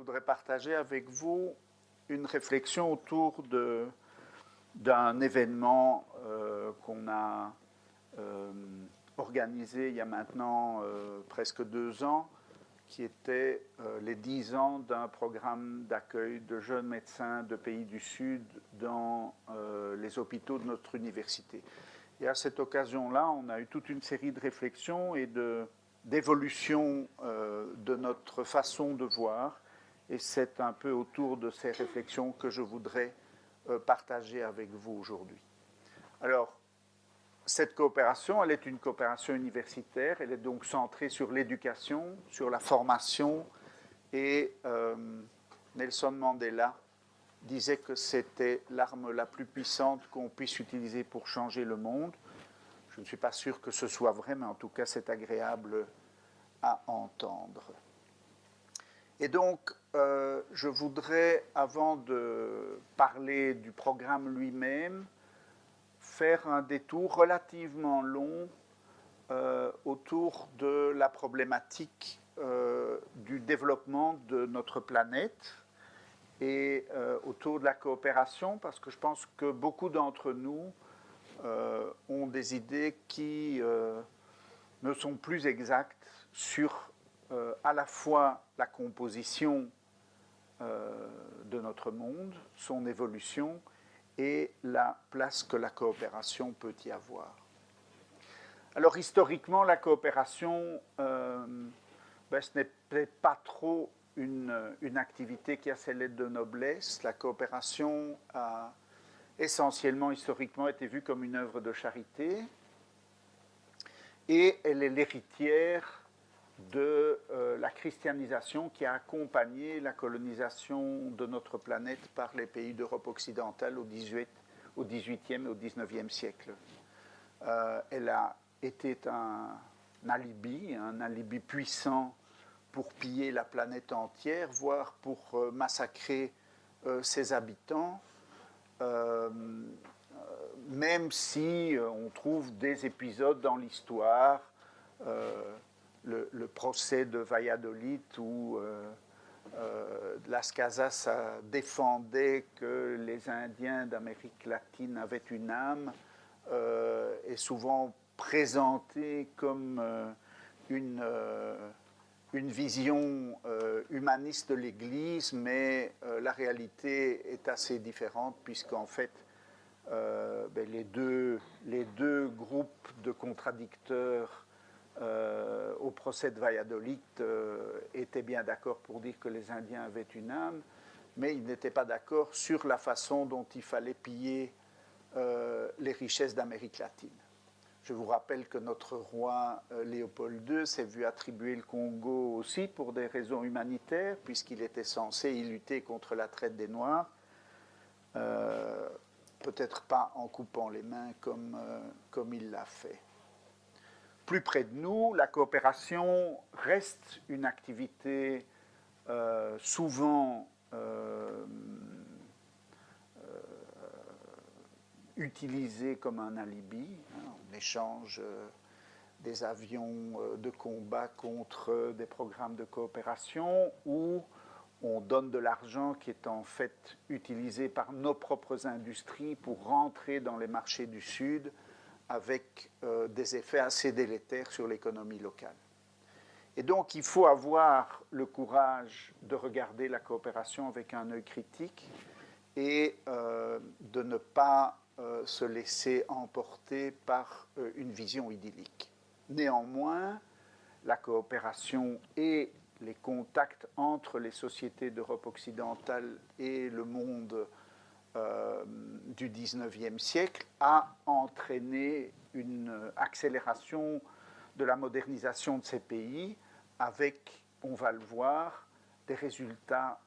voudrais partager avec vous une réflexion autour d'un événement qu'on a organisé il y a maintenant presque 2 ans, qui était les 10 ans d'un programme d'accueil de jeunes médecins de pays du Sud dans les hôpitaux de notre université. Et à cette occasion-là, on a eu toute une série de réflexions et d'évolutions de notre façon de voir. Et c'est un peu autour de ces réflexions que je voudrais partager avec vous aujourd'hui. Alors, cette coopération, elle est une coopération universitaire, elle est donc centrée sur l'éducation, sur la formation, et Nelson Mandela disait que c'était l'arme la plus puissante qu'on puisse utiliser pour changer le monde. Je ne suis pas sûr que ce soit vrai, mais en tout cas, c'est agréable à entendre. Et donc, je voudrais, avant de parler du programme lui-même, faire un détour relativement long autour de la problématique du développement de notre planète et autour de la coopération, parce que je pense que beaucoup d'entre nous ont des idées qui ne sont plus exactes sur à la fois la composition de notre monde, son évolution et la place que la coopération peut y avoir. Alors historiquement, la coopération, ce n'est peut-être pas trop une activité qui a ses lettres de noblesse. La coopération a essentiellement, historiquement, été vue comme une œuvre de charité, et elle est l'héritière de la christianisation qui a accompagné la colonisation de notre planète par les pays d'Europe occidentale au XVIIIe et au XIXe siècle. Elle a été un alibi puissant pour piller la planète entière, voire pour massacrer ses habitants, même si on trouve des épisodes dans l'histoire, le procès de Valladolid où Las Casas défendait que les Indiens d'Amérique latine avaient une âme, est souvent présenté comme une vision humaniste de l'Église, mais la réalité est assez différente, puisqu'en fait, les deux groupes de contradicteurs au procès de Valladolid étaient bien d'accord pour dire que les Indiens avaient une âme, mais ils n'étaient pas d'accord sur la façon dont il fallait piller les richesses d'Amérique latine. Je vous rappelle que notre roi Léopold II s'est vu attribuer le Congo aussi pour des raisons humanitaires, puisqu'il était censé y lutter contre la traite des Noirs. Peut-être pas en coupant les mains comme il l'a fait. Plus près de nous, la coopération reste une activité souvent utilisée comme un alibi. On échange des avions de combat contre des programmes de coopération, ou on donne de l'argent qui est en fait utilisé par nos propres industries pour rentrer dans les marchés du Sud, avec des effets assez délétères sur l'économie locale. Et donc, il faut avoir le courage de regarder la coopération avec un œil critique et de ne pas se laisser emporter par une vision idyllique. Néanmoins, la coopération et les contacts entre les sociétés d'Europe occidentale et le monde du XIXe siècle a entraîné une accélération de la modernisation de ces pays, avec, on va le voir, des résultats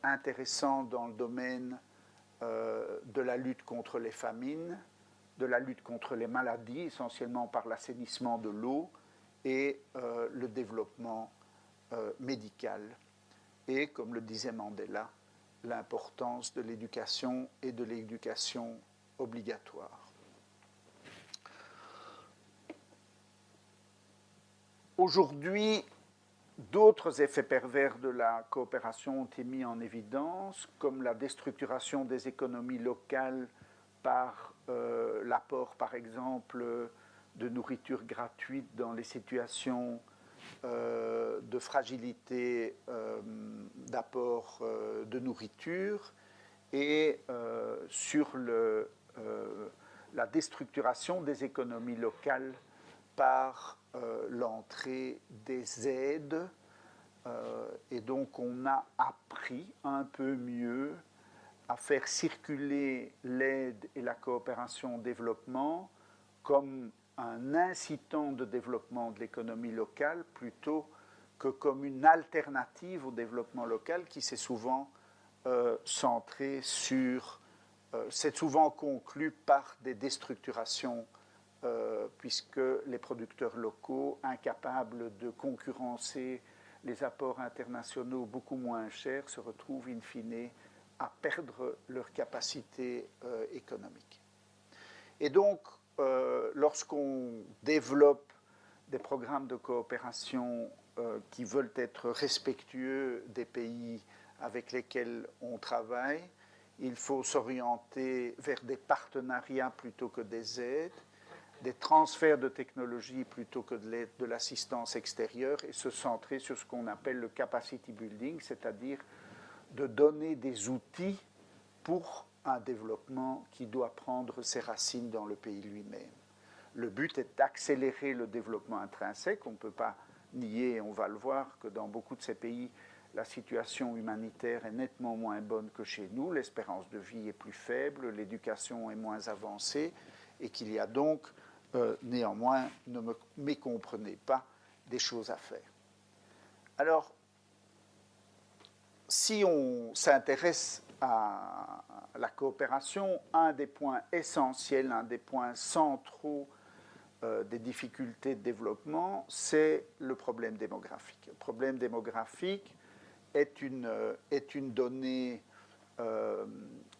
intéressants dans le domaine de la lutte contre les famines, de la lutte contre les maladies, essentiellement par l'assainissement de l'eau, et le développement médical. Et, comme le disait Mandela, l'importance de l'éducation et de l'éducation obligatoire. Aujourd'hui, D'autres effets pervers de la coopération ont été mis en évidence, comme la déstructuration des économies locales par l'apport, par exemple, de nourriture gratuite dans les situations de fragilité d'apport de nourriture, et sur la déstructuration des économies locales par l'entrée des aides. Et donc on a appris un peu mieux à faire circuler l'aide et la coopération au développement comme un incitant de développement de l'économie locale plutôt que comme une alternative au développement local qui s'est souvent centré sur, c'est souvent conclu par des déstructurations puisque les producteurs locaux, incapables de concurrencer les apports internationaux beaucoup moins chers, se retrouvent in fine à perdre leur capacité économique. Et donc, lorsqu'on développe des programmes de coopération qui veulent être respectueux des pays avec lesquels on travaille, il faut s'orienter vers des partenariats plutôt que des aides, des transferts de technologies plutôt que de l'assistance extérieure, et se centrer sur ce qu'on appelle le capacity building, c'est-à-dire de donner des outils pour un développement qui doit prendre ses racines dans le pays lui-même. Le but est d'accélérer le développement intrinsèque. On ne peut pas nier, on va le voir, que dans beaucoup de ces pays, la situation humanitaire est nettement moins bonne que chez nous, l'espérance de vie est plus faible, l'éducation est moins avancée, et qu'il y a donc, néanmoins, ne me mécomprenez pas, des choses à faire. Alors, si on s'intéresse à la coopération, un des points essentiels, un des points centraux des difficultés de développement, c'est le problème démographique. Le problème démographique est une donnée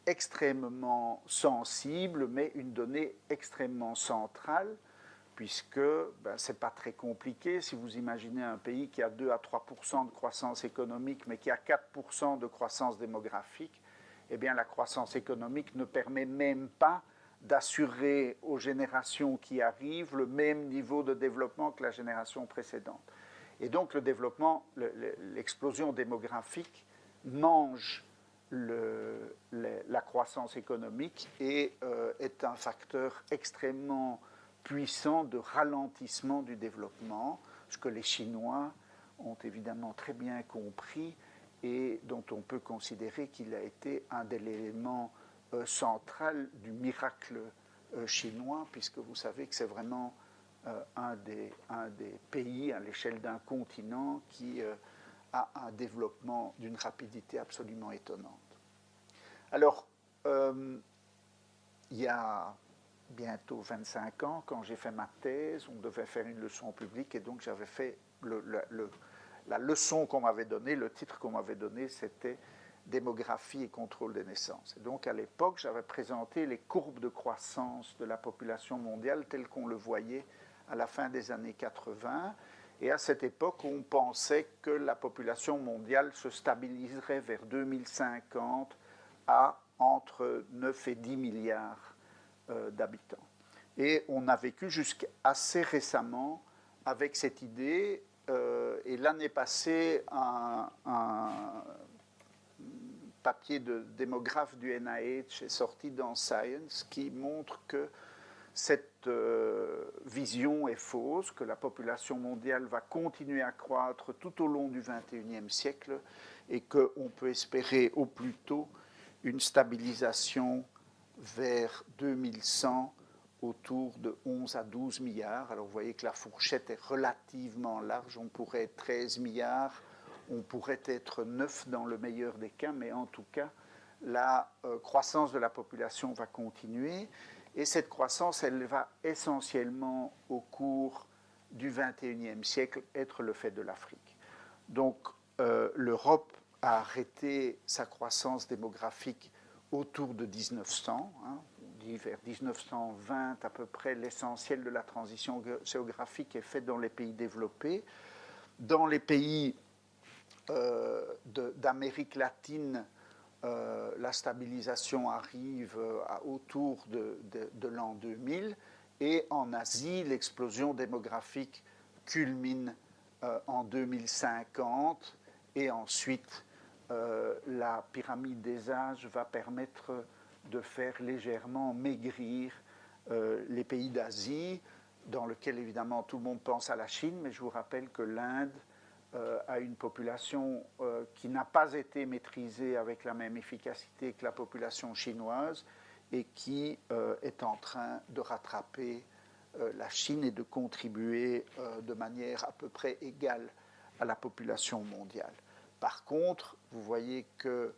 extrêmement sensible, mais une donnée extrêmement centrale, puisque ce n'est pas très compliqué. Si vous imaginez un pays qui a 2 à 3% de croissance économique, mais qui a 4% de croissance démographique, eh bien la croissance économique ne permet même pas d'assurer aux générations qui arrivent le même niveau de développement que la génération précédente. Et donc le développement, l'explosion démographique mange la croissance économique et est un facteur extrêmement puissant de ralentissement du développement, ce que les Chinois ont évidemment très bien compris et dont on peut considérer qu'il a été un des éléments central du miracle chinois, puisque vous savez que c'est vraiment un des pays à l'échelle d'un continent qui a un développement d'une rapidité absolument étonnante. Alors, il y a bientôt 25 ans, quand j'ai fait ma thèse, on devait faire une leçon publique, et donc j'avais fait la leçon qu'on m'avait donnée, le titre qu'on m'avait donné, c'était démographie et contrôle des naissances. Et donc à l'époque, j'avais présenté les courbes de croissance de la population mondiale telles qu'on le voyait à la fin des années 80. Et à cette époque, on pensait que la population mondiale se stabiliserait vers 2050 à entre 9 et 10 milliards d'habitants. Et on a vécu jusqu'à assez récemment avec cette idée. Et l'année passée, un papier de démographe du NIH est sorti dans Science qui montre que cette vision est fausse, que la population mondiale va continuer à croître tout au long du XXIe siècle et qu'on peut espérer au plus tôt une stabilisation vers 2100 autour de 11 à 12 milliards. Alors vous voyez que la fourchette est relativement large, on pourrait être 13 milliards, on pourrait être 9 dans le meilleur des cas, mais en tout cas, la croissance de la population va continuer. Et cette croissance, elle va essentiellement, au cours du XXIe siècle, être le fait de l'Afrique. Donc, l'Europe a arrêté sa croissance démographique autour de 1900. On dit vers 1920 à peu près, l'essentiel de la transition géographique est fait dans les pays développés. Dans les pays d'Amérique latine, la stabilisation arrive autour de l'an 2000, et en Asie, l'explosion démographique culmine en 2050, et ensuite la pyramide des âges va permettre de faire légèrement maigrir les pays d'Asie, dans lequel évidemment tout le monde pense à la Chine, mais je vous rappelle que l'Inde a une population qui n'a pas été maîtrisée avec la même efficacité que la population chinoise, et qui est en train de rattraper la Chine et de contribuer de manière à peu près égale à la population mondiale. Par contre, vous voyez que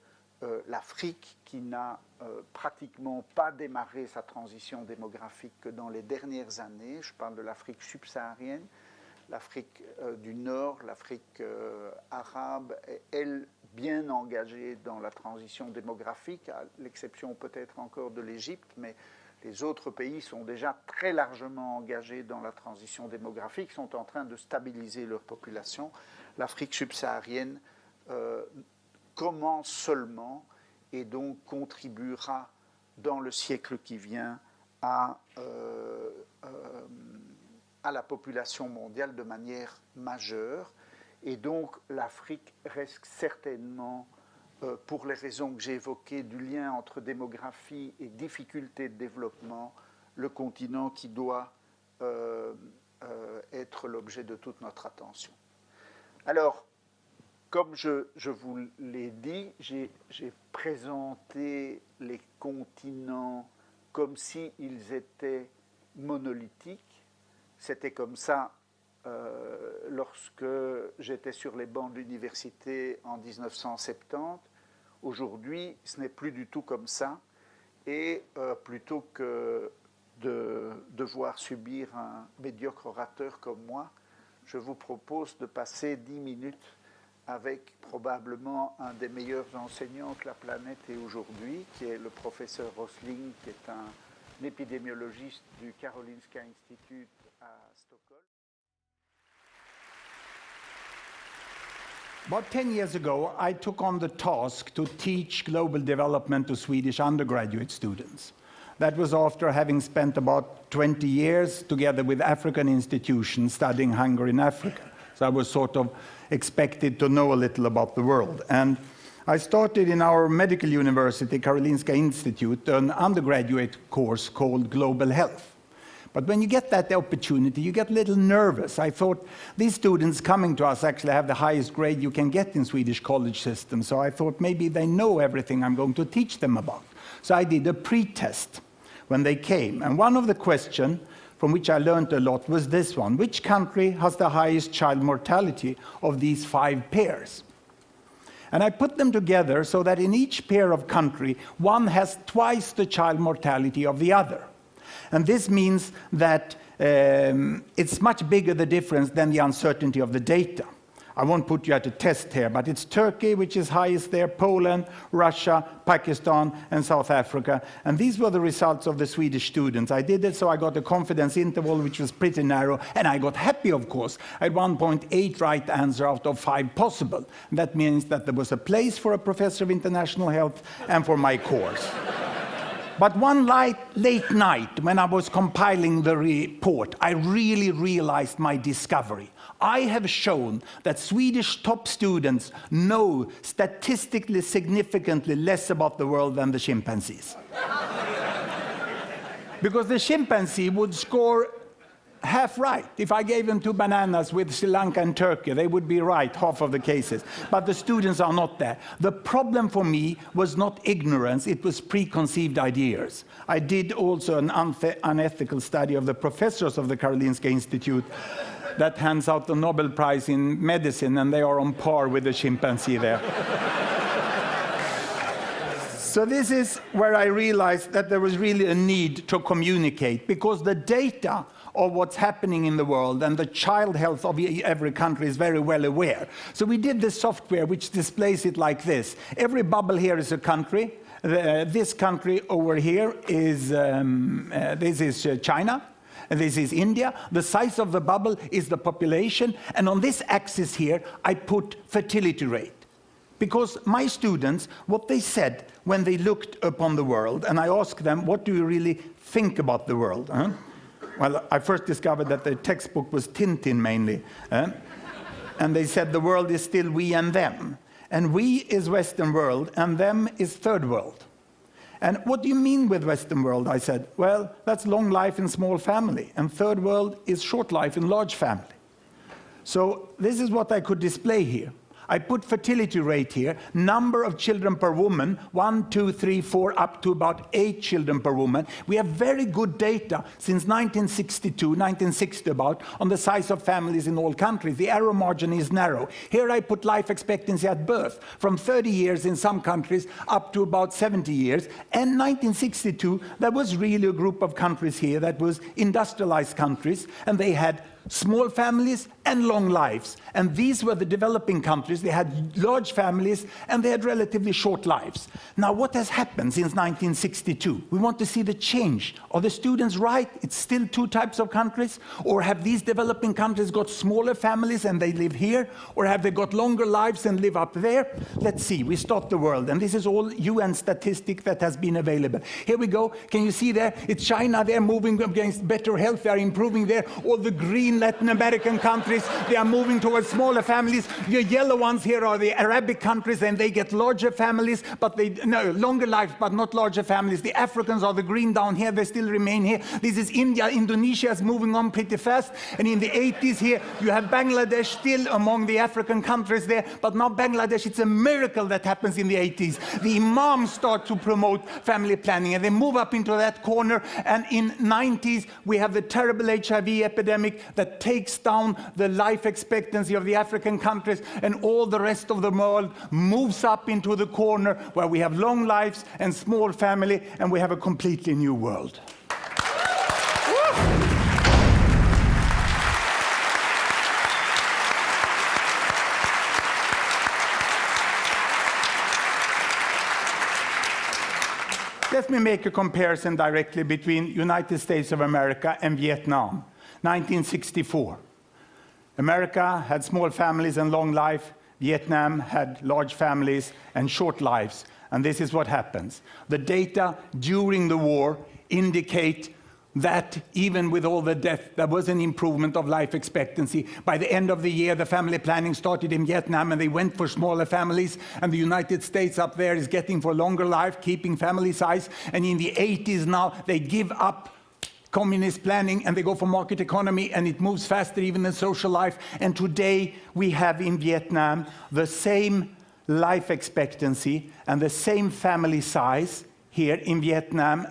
l'Afrique, qui n'a pratiquement pas démarré sa transition démographique que dans les dernières années, je parle de l'Afrique subsaharienne, l'Afrique du Nord, l'Afrique arabe est, elle, bien engagée dans la transition démographique, à l'exception peut-être encore de l'Égypte, mais les autres pays sont déjà très largement engagés dans la transition démographique, sont en train de stabiliser leur population. L'Afrique subsaharienne commence seulement, et donc contribuera dans le siècle qui vient à la population mondiale de manière majeure. Et donc l'Afrique reste certainement, pour les raisons que j'ai évoquées, du lien entre démographie et difficulté de développement, le continent qui doit être l'objet de toute notre attention. Alors, comme je vous l'ai dit, j'ai présenté les continents comme s'ils étaient monolithiques. C'était comme ça lorsque j'étais sur les bancs de l'université en 1970. Aujourd'hui, ce n'est plus du tout comme ça. Et plutôt que de devoir subir un médiocre orateur comme moi, je vous propose de passer 10 minutes avec probablement un des meilleurs enseignants que la planète ait aujourd'hui, qui est le professeur Rosling, qui est un épidémiologiste du Karolinska Institute à Stockholm. About 10 years ago, I took on the task to teach global development to Swedish undergraduate students. That was after having spent about 20 years together with African institutions studying hunger in Africa. So I was sort of expected to know a little about the world. And I started in our medical university, Karolinska Institute, an undergraduate course called Global Health. But when you get that opportunity, you get a little nervous. I thought these students coming to us actually have the highest grade you can get in Swedish college system. So I thought maybe they know everything I'm going to teach them about. So I did a pre-test when they came. And one of the questions from which I learned a lot was this one: which country has the highest child mortality of these 5 pairs? And I put them together so that in each pair of country, one has twice the child mortality of the other. And this means that it's much bigger the difference than the uncertainty of the data. I won't put you at a test here, but it's Turkey, which is highest there, Poland, Russia, Pakistan, and South Africa. And these were the results of the Swedish students. I did it so I got a confidence interval, which was pretty narrow, and I got happy, of course. I had 1.8 right answer out of 5 possible. And that means that there was a place for a professor of international health and for my course. But one late night, when I was compiling the report, I really realized my discovery. I have shown that Swedish top students know statistically significantly less about the world than the chimpanzees. Because the chimpanzee would score half right. If I gave them 2 bananas with Sri Lanka and Turkey, they would be right half of the cases. But the students are not there. The problem for me was not ignorance, it was preconceived ideas. I did also an unethical study of the professors of the Karolinska Institute that hands out the Nobel Prize in medicine, and they are on par with the chimpanzee there. So this is where I realized that there was really a need to communicate, because the data of what's happening in the world and the child health of every country is very well aware. So we did this software which displays it like this. Every bubble here is a country. This country over here is, this is China. and this is India. The size of the bubble is the population, and on this axis here, I put fertility rate. Because my students, what they said when they looked upon the world, and I asked them, what do you really think about the world? Well, I first discovered that the textbook was Tintin mainly. And they said the world is still we and them. And we is Western world, and them is third world. And what do you mean with Western world? I said, well, that's long life in small family, and third world is short life in large family. So this is what I could display here. I put fertility rate here, number of children per woman, 1, 2, 3, 4, up to about 8 children per woman. We have very good data since 1962, 1960 about, on the size of families in all countries. The error margin is narrow. Here I put life expectancy at birth, from 30 years in some countries up to about 70 years. And 1962, there was really a group of countries here that was industrialized countries, and they had small families and long lives. And these were the developing countries. They had large families and they had relatively short lives. Now, what has happened since 1962? We want to see the change. Are the students right? It's still 2 types of countries? Or have these developing countries got smaller families and they live here? Or have they got longer lives and live up there? Let's see. We start the world. And this is all UN statistic that has been available. Here we go. Can you see there? It's China. They're moving against better health. They're improving there. All the green Latin American countries, they are moving towards smaller families. The yellow ones here are the Arabic countries, and they get larger families, but longer lives, but not larger families. The Africans are the green down here, they still remain here. This is India. Indonesia is moving on pretty fast. And in the 80s here, you have Bangladesh still among the African countries there, but now Bangladesh, it's a miracle that happens in the 80s. The imams start to promote family planning, and they move up into that corner. And in 90s, we have the terrible HIV epidemic that takes down the life expectancy of the African countries, and all the rest of the world moves up into the corner where we have long lives and small family, and we have a completely new world. Let me make a comparison directly between United States of America and Vietnam. 1964. America had small families and long life. Vietnam had large families and short lives. And this is what happens. The data during the war indicate that even with all the death, there was an improvement of life expectancy. By the end of the year, the family planning started in Vietnam, and they went for smaller families. And the United States up there is getting for longer life, keeping family size. And in the 80s now, they give up communist planning and they go for market economy, and it moves faster even than social life. And today we have in Vietnam the same life expectancy and the same family size here in Vietnam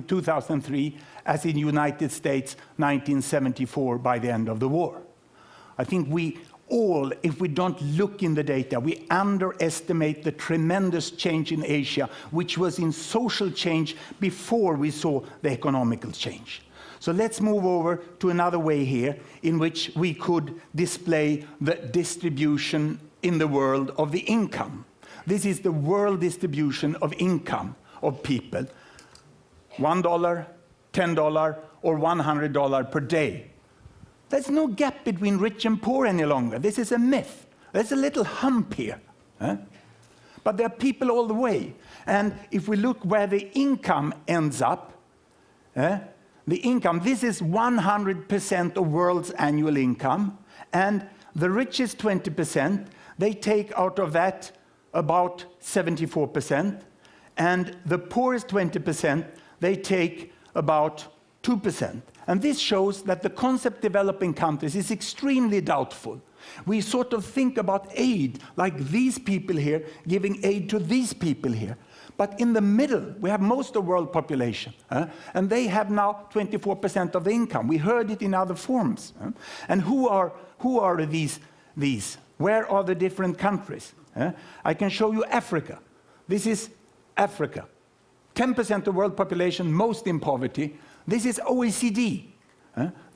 2003 as in United States 1974 by the end of the war. I think we all, if we don't look in the data, we underestimate the tremendous change in Asia, which was in social change before we saw the economical change. So let's move over to another way here in which we could display the distribution in the world of the income. This is the world distribution of income of people. $1, $10, or $100 per day. There's no gap between rich and poor any longer. This is a myth. There's a little hump here. But there are people all the way. And if we look where the income ends up, the income, this is 100% of world's annual income, and the richest 20%, they take out of that about 74%, and the poorest 20%, they take about 2%. And this shows that the concept developing countries is extremely doubtful. We sort of think about aid, like these people here giving aid to these people here. But in the middle, we have most of the world population. And they have now 24% of the income. We heard it in other forms. And who are these? Where are the different countries? I can show you Africa. This is Africa. 10% of the world population, most in poverty. This is OECD,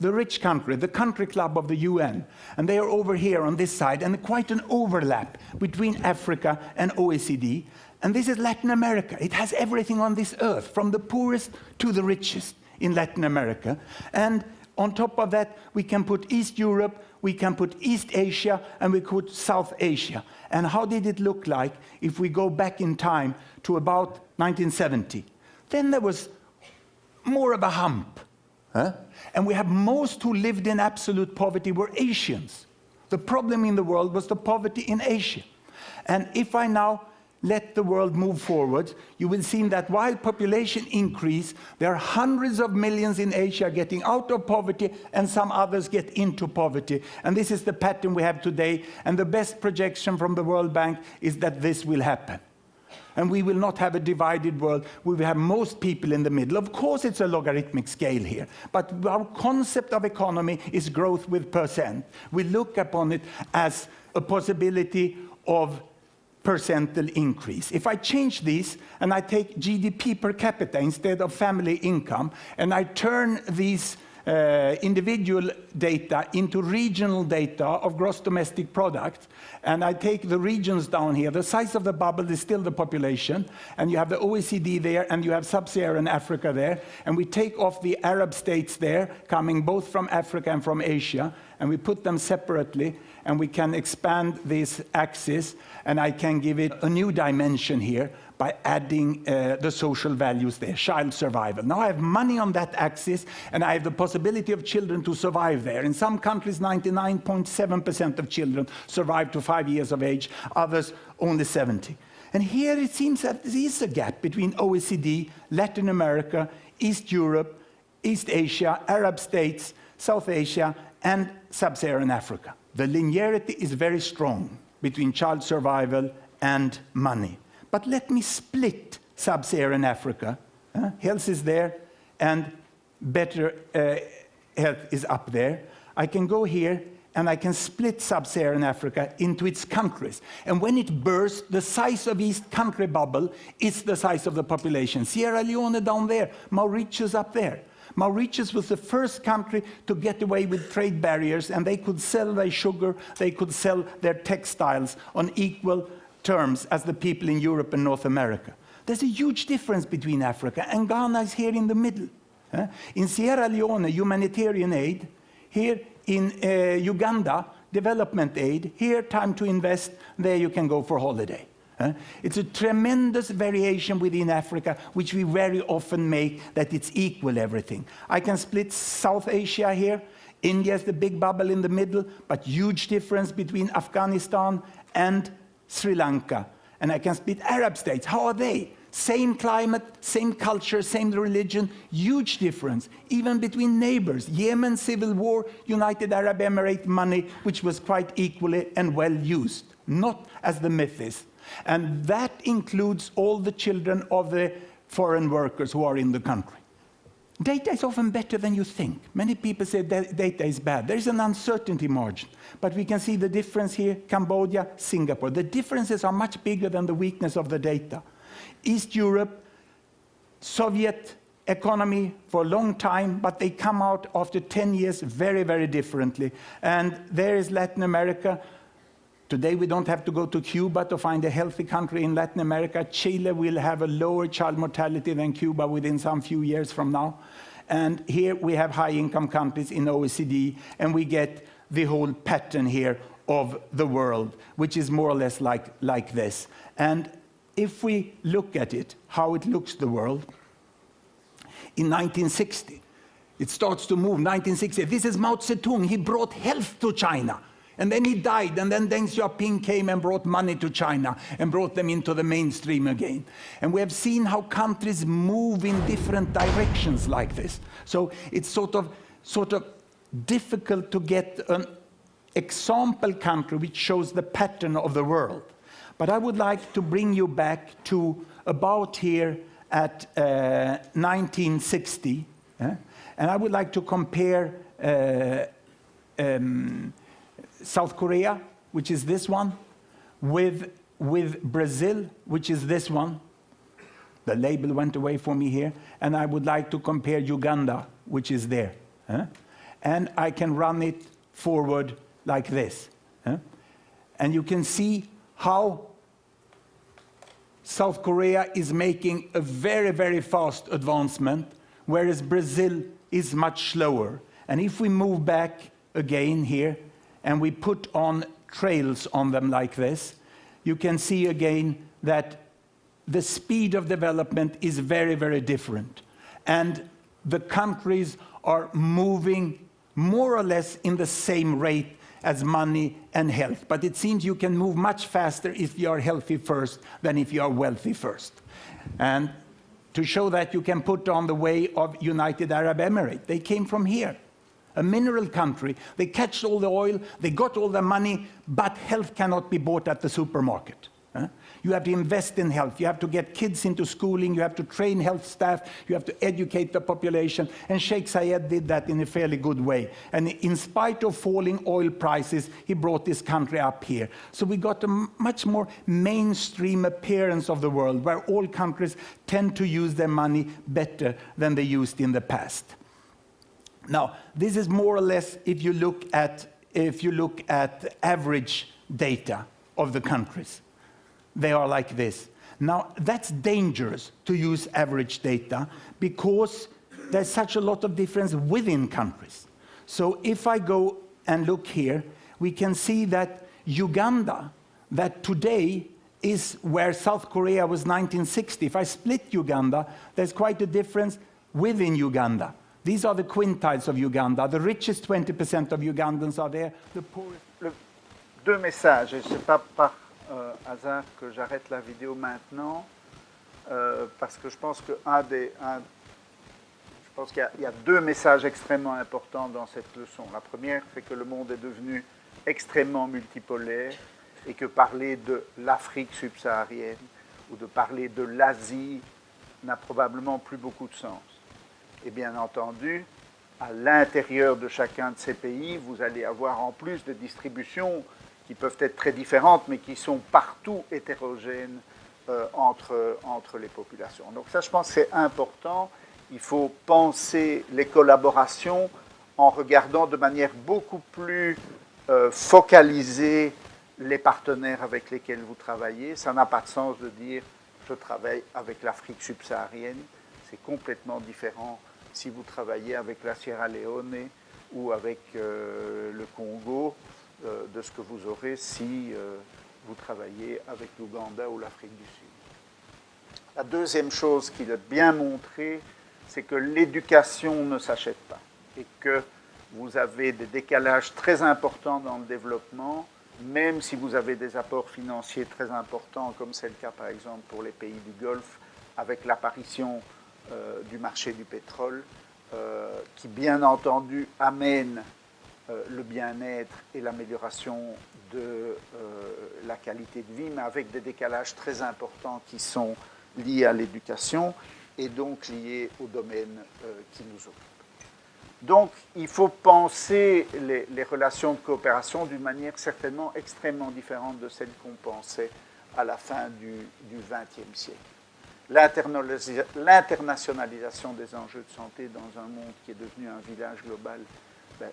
the rich country, the country club of the UN. And they are over here on this side, and quite an overlap between Africa and OECD. And this is Latin America. It has everything on this earth, from the poorest to the richest in Latin America. And On top of that, we can put East Europe, we can put East Asia, and we put South Asia. And how did it look like if we go back in time to about 1970? Then there was more of a hump. And we have most who lived in absolute poverty were Asians. The problem in the world was the poverty in Asia. And if I now let the world move forward, you will see that while population increase, there are hundreds of millions in Asia getting out of poverty and some others get into poverty. And this is the pattern we have today. And the best projection from the World Bank is that this will happen. And we will not have a divided world. We will have most people in the middle. Of course, it's a logarithmic scale here. But our concept of economy is growth with percent. We look upon it as a possibility of percentage increase. If I change this and I take GDP per capita instead of family income, and I turn these individual data into regional data of gross domestic product, and I take the regions down here, the size of the bubble is still the population, and you have the OECD there, and you have sub-Saharan Africa there, and we take off the Arab states there, coming both from Africa and from Asia, and we put them separately, and we can expand this axis, and I can give it a new dimension here by adding the social values there, child survival. Now I have money on that axis, and I have the possibility of children to survive there. In some countries, 99.7% of children survive to 5 years of age, others only 70. And here it seems that there is a gap between OECD, Latin America, East Europe, East Asia, Arab states, South Asia, and Sub-Saharan Africa. The linearity is very strong between child survival and money. But let me split Sub-Saharan Africa. Health is there, and better health is up there. I can go here, and I can split Sub-Saharan Africa into its countries. And when it bursts, the size of each country bubble is the size of the population. Sierra Leone down there, Mauritius up there. Mauritius was the first country to get away with trade barriers, and they could sell their sugar, they could sell their textiles on equal terms as the people in Europe and North America. There's a huge difference between Africa, and Ghana is here in the middle. In Sierra Leone, humanitarian aid. Here in Uganda, development aid. Here, time to invest. There you can go for holiday. It's a tremendous variation within Africa, which we very often make that it's equal everything. I can split South Asia here. India is the big bubble in the middle, but huge difference between Afghanistan and Sri Lanka. And I can split Arab states. How are they? Same climate, same culture, same religion, huge difference. Even between neighbors. Yemen, civil war, United Arab Emirates money, which was quite equally and well used. Not as the myth is. And that includes all the children of the foreign workers who are in the country. Data is often better than you think. Many people say that data is bad. There is an uncertainty margin. But we can see the difference here, Cambodia, Singapore. The differences are much bigger than the weakness of the data. East Europe, Soviet economy for a long time, but they come out after 10 years very, very differently. And there is Latin America. Today we don't have to go to Cuba to find a healthy country in Latin America. Chile will have a lower child mortality than Cuba within some few years from now. And here we have high-income countries in OECD, and we get the whole pattern here of the world, which is more or less like this. And if we look at it, how it looks the world, in 1960, it starts to move, 1960. This is Mao Zedong. He brought health to China. And then he died, and then Deng Xiaoping came and brought money to China and brought them into the mainstream again. And we have seen how countries move in different directions like this. So it's sort of difficult to get an example country which shows the pattern of the world. But I would like to bring you back to about here at 1960. And I would like to compare South Korea, which is this one, with Brazil, which is this one. The label went away for me here. And I would like to compare Uganda, which is there. And I can run it forward like this. And you can see how South Korea is making a very, very fast advancement, whereas Brazil is much slower. And if we move back again here, and we put on trails on them like this, you can see again that the speed of development is very, very different. And the countries are moving more or less in the same rate as money and health. But it seems you can move much faster if you are healthy first than if you are wealthy first. And to show that, you can put on the way of United Arab Emirates. They came from here, a mineral country. They catch all the oil, they got all the money, but health cannot be bought at the supermarket. You have to invest in health. You have to get kids into schooling. You have to train health staff. You have to educate the population. And Sheikh Zayed did that in a fairly good way. And in spite of falling oil prices, he brought this country up here. So we got a much more mainstream appearance of the world, where all countries tend to use their money better than they used in the past. Now, this is more or less if you look at average data of the countries. They are like this. Now, that's dangerous to use average data because there's such a lot of difference within countries. So if I go and look here, we can see that Uganda, that today is where South Korea was 1960. If I split Uganda, there's quite a difference within Uganda. These are the quintiles of Uganda. The richest 20% of Ugandans are there. The poorest. Deux messages, et ce n'est pas par hasard que j'arrête la vidéo maintenant, parce que je pense qu'il y a deux messages extrêmement importants dans cette leçon. La première, c'est que le monde est devenu extrêmement multipolaire et que parler de l'Afrique subsaharienne ou de parler de l'Asie n'a probablement plus beaucoup de sens. Et bien entendu, à l'intérieur de chacun de ces pays, vous allez avoir en plus des distributions qui peuvent être très différentes, mais qui sont partout hétérogènes entre les populations. Donc ça, je pense que c'est important. Il faut penser les collaborations en regardant de manière beaucoup plus focalisée les partenaires avec lesquels vous travaillez. Ça n'a pas de sens de dire « je travaille avec l'Afrique subsaharienne ». C'est complètement différent si vous travaillez avec la Sierra Leone ou avec le Congo, de ce que vous aurez si vous travaillez avec l'Ouganda ou l'Afrique du Sud. La deuxième chose qu'il a bien montré, c'est que l'éducation ne s'achète pas et que vous avez des décalages très importants dans le développement, même si vous avez des apports financiers très importants, comme c'est le cas par exemple pour les pays du Golfe, avec l'apparition du marché du pétrole, qui bien entendu amène le bien-être et l'amélioration de la qualité de vie, mais avec des décalages très importants qui sont liés à l'éducation et donc liés au domaine qui nous occupe. Donc, il faut penser les relations de coopération d'une manière certainement extrêmement différente de celle qu'on pensait à la fin du XXe siècle. L'internationalisation des enjeux de santé dans un monde qui est devenu un village global, il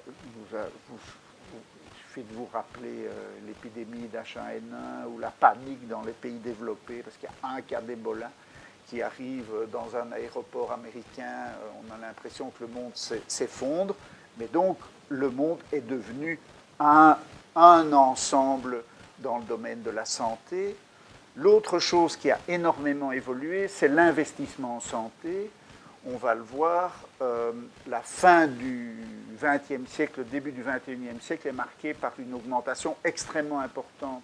suffit de vous rappeler l'épidémie d'H1N1 ou la panique dans les pays développés, parce qu'il y a un cas d'Ebola qui arrive dans un aéroport américain, on a l'impression que le monde s'effondre, mais donc le monde est devenu un ensemble dans le domaine de la santé. L'autre chose qui a énormément évolué, c'est l'investissement en santé. On va le voir, la fin du XXe siècle, le début du XXIe siècle est marqué par une augmentation extrêmement importante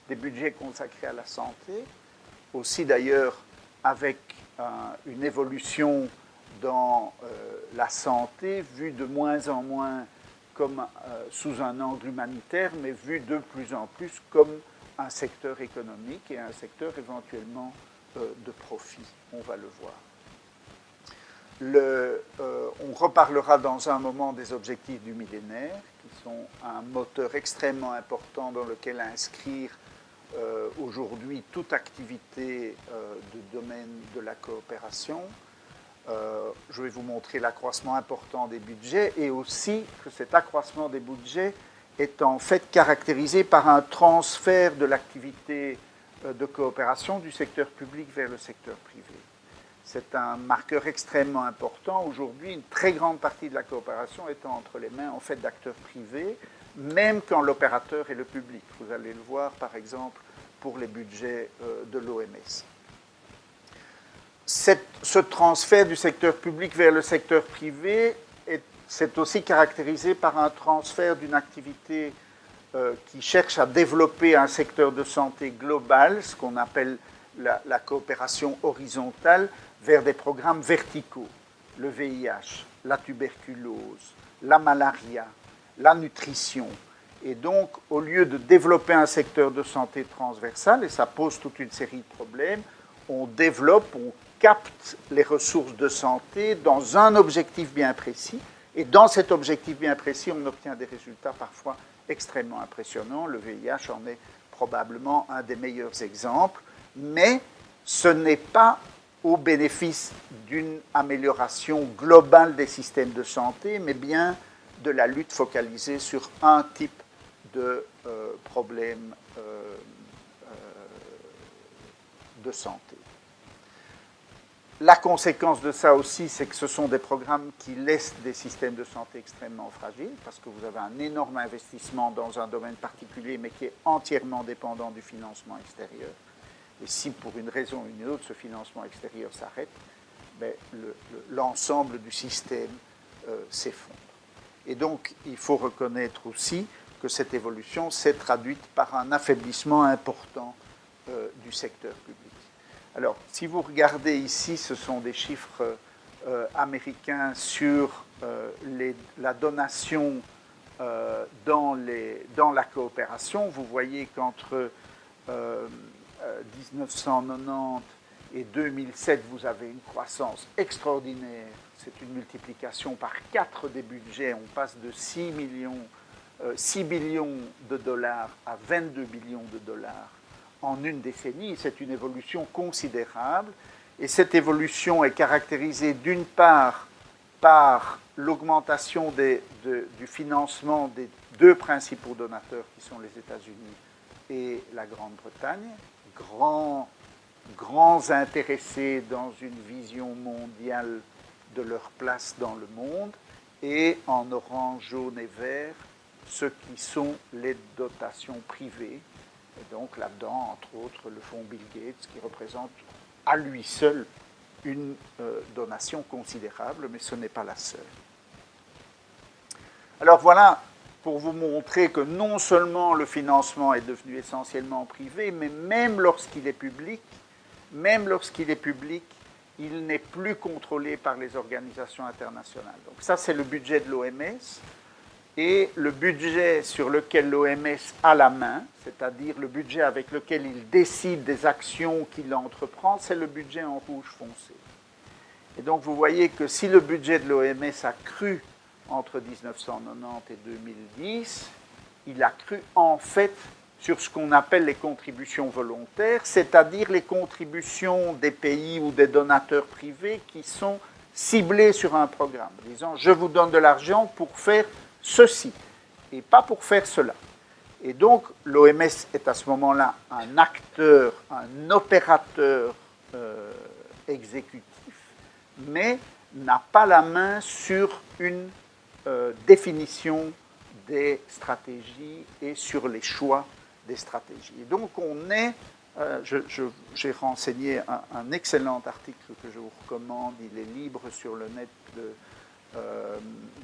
des budgets consacrés à la santé, aussi d'ailleurs avec une évolution dans la santé vue de moins en moins comme sous un angle humanitaire, mais vue de plus en plus comme un secteur économique et un secteur éventuellement de profit, on va le voir. On reparlera dans un moment des objectifs du millénaire, qui sont un moteur extrêmement important dans lequel inscrire aujourd'hui toute activité du domaine de la coopération. Je vais vous montrer l'accroissement important des budgets et aussi que cet accroissement des budgets est en fait caractérisé par un transfert de l'activité de coopération du secteur public vers le secteur privé. C'est un marqueur extrêmement important. Aujourd'hui, une très grande partie de la coopération étant entre les mains, en fait, d'acteurs privés, même quand l'opérateur est le public. Vous allez le voir, par exemple, pour les budgets de l'OMS. Ce transfert du secteur public vers le secteur privé, c'est aussi caractérisé par un transfert d'une activité qui cherche à développer un secteur de santé global, ce qu'on appelle la coopération horizontale, vers des programmes verticaux. Le VIH, la tuberculose, la malaria, la nutrition. Et donc, au lieu de développer un secteur de santé transversal, et ça pose toute une série de problèmes, on développe, on capte les ressources de santé dans un objectif bien précis. Et dans cet objectif bien précis, on obtient des résultats parfois extrêmement impressionnants. Le VIH en est probablement un des meilleurs exemples. Mais ce n'est pas au bénéfice d'une amélioration globale des systèmes de santé, mais bien de la lutte focalisée sur un type de problème de santé. La conséquence de ça aussi, c'est que ce sont des programmes qui laissent des systèmes de santé extrêmement fragiles, parce que vous avez un énorme investissement dans un domaine particulier, mais qui est entièrement dépendant du financement extérieur. Et si pour une raison ou une autre, ce financement extérieur s'arrête, ben, l'ensemble du système s'effondre. Et donc, il faut reconnaître aussi que cette évolution s'est traduite par un affaiblissement important du secteur public. Alors, si vous regardez ici, ce sont des chiffres américains sur la donation dans la coopération. Vous voyez qu'entre 1990 et 2007, vous avez une croissance extraordinaire. C'est une multiplication par 4 des budgets. On passe de 6 billions de dollars à 22 billions de dollars en une décennie. C'est une évolution considérable. Et cette évolution est caractérisée d'une part par l'augmentation du financement des 2 principaux donateurs qui sont les États-Unis et la Grande-Bretagne, grands intéressés dans une vision mondiale de leur place dans le monde, et en orange, jaune et vert, ce qui sont les dotations privées. Et donc là-dedans, entre autres, le fonds Bill Gates, qui représente à lui seul une donation considérable, mais ce n'est pas la seule. Alors voilà, pour vous montrer que non seulement le financement est devenu essentiellement privé, mais même lorsqu'il est public, il n'est plus contrôlé par les organisations internationales. Donc ça, c'est le budget de l'OMS. Et le budget sur lequel l'OMS a la main, c'est-à-dire le budget avec lequel il décide des actions qu'il entreprend, c'est le budget en rouge foncé. Et donc vous voyez que si le budget de l'OMS a cru entre 1990 et 2010, il a cru en fait sur ce qu'on appelle les contributions volontaires, c'est-à-dire les contributions des pays ou des donateurs privés qui sont ciblés sur un programme, disant je vous donne de l'argent pour faire ceci, et pas pour faire cela. Et donc, l'OMS est à ce moment-là un acteur, un opérateur exécutif, mais n'a pas la main sur une définition des stratégies et sur les choix des stratégies. Et donc, on est... j'ai renseigné un excellent article que je vous recommande, il est libre sur le net